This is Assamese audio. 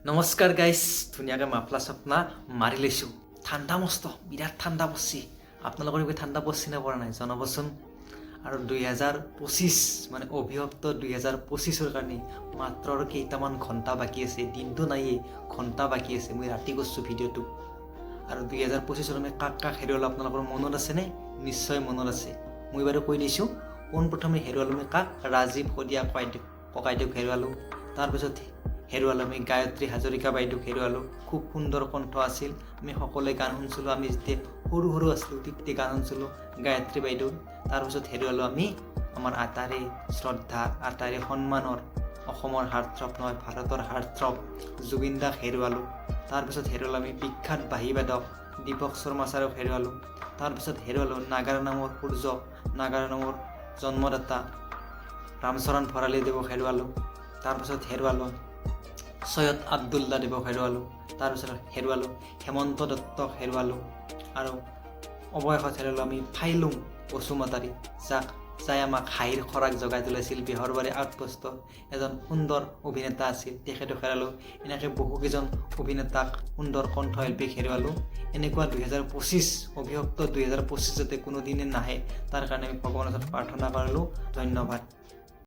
নমস্কাৰ গাইজ, ধুনীয়াকৈ মাফলা চাপনা মাৰি লৈছোঁ। ঠাণ্ডা মস্ত, বিৰাট ঠাণ্ডা পৰছি। আপোনালোকৰ এইবোৰ ঠাণ্ডা পৰছি নে পৰা নাই জনাবচোন। আৰু 2025 মানে অভিশপ্ত 2025ৰ কাৰণে মাত্ৰ আৰু কেইটামান ঘণ্টা বাকী আছে। দিনটো নাইয়ে, ঘণ্টা বাকী আছে। মই ৰাতি কৰিছোঁ ভিডিঅ'টো। আৰু 2025ৰ আমি কাক কাক হেৰুৱালোঁ আপোনালোকৰ মনত আছেনে? নিশ্চয় মনত আছে। মই বাৰু কৈ দিছোঁ, পোনপ্ৰথমে হেৰুৱালোঁ আমি কাক? ৰাজীৱ শদিয়া ককাইদেউক হেৰুৱালোঁ। তাৰপিছত হেৰুৱালোঁ আমি গায়ত্ৰী হাজৰিকা বাইদেউক হেৰুৱালোঁ। খুব সুন্দৰ কণ্ঠ আছিল। আমি সকলোৱে গান শুনিছিলোঁ। আমি যেতিয়া সৰু আছিলোঁ তেতিয়া গান শুনিছিলোঁ গায়ত্ৰী বাইদেউৰ। তাৰপিছত হেৰুৱালোঁ আমি আমাৰ আটাইৰে শ্ৰদ্ধা, আটাইৰে সন্মানৰ অসমৰ হাৰ্টথ্ৰব নহয়, ভাৰতৰ হাৰ্টথ্ৰব জুবিন দাক হেৰুৱালোঁ। তাৰপিছত হেৰুৱালোঁ আমি বিখ্যাত বাঁহী বাদক দীপক শৰ্মা ছাৰক হেৰুৱালোঁ। তাৰপিছত হেৰুৱালোঁ নাগাৰা নামৰ সূৰ্য, নাগাৰা নামৰ জন্মদাতা ৰামচৰণ ভৰালীদেৱক হেৰুৱালোঁ। তাৰপিছত হেৰুৱালোঁ সৈয়দ আব্দুল্লা দেৱক হেৰুৱালোঁ। তাৰপিছত হেৰুৱালোঁ হেমন্ত দত্তক হেৰুৱালোঁ। আৰু অৱশেষত হেৰুৱালোঁ আমি ফাইলুং বসুমতাৰী, যাই আমাক হাঁহিৰ খৰাক জগাই তুলিছিল। বেহৰবাৰী আউটপোষ্টৰ এজন সুন্দৰ অভিনেতা আছিল, তেখেতক হেৰুৱালোঁ। এনেকৈ বহুকেইজন অভিনেতাক, সুন্দৰ কণ্ঠশিল্পীক হেৰুৱালোঁ। এনেকুৱা 2025 অভিশপ্ত 2025 যাতে কোনোদিনে নাহে তাৰ কাৰণে আমি ভগৱানৰ ওচৰত প্ৰাৰ্থনা কৰিলোঁ। ধন্যবাদ।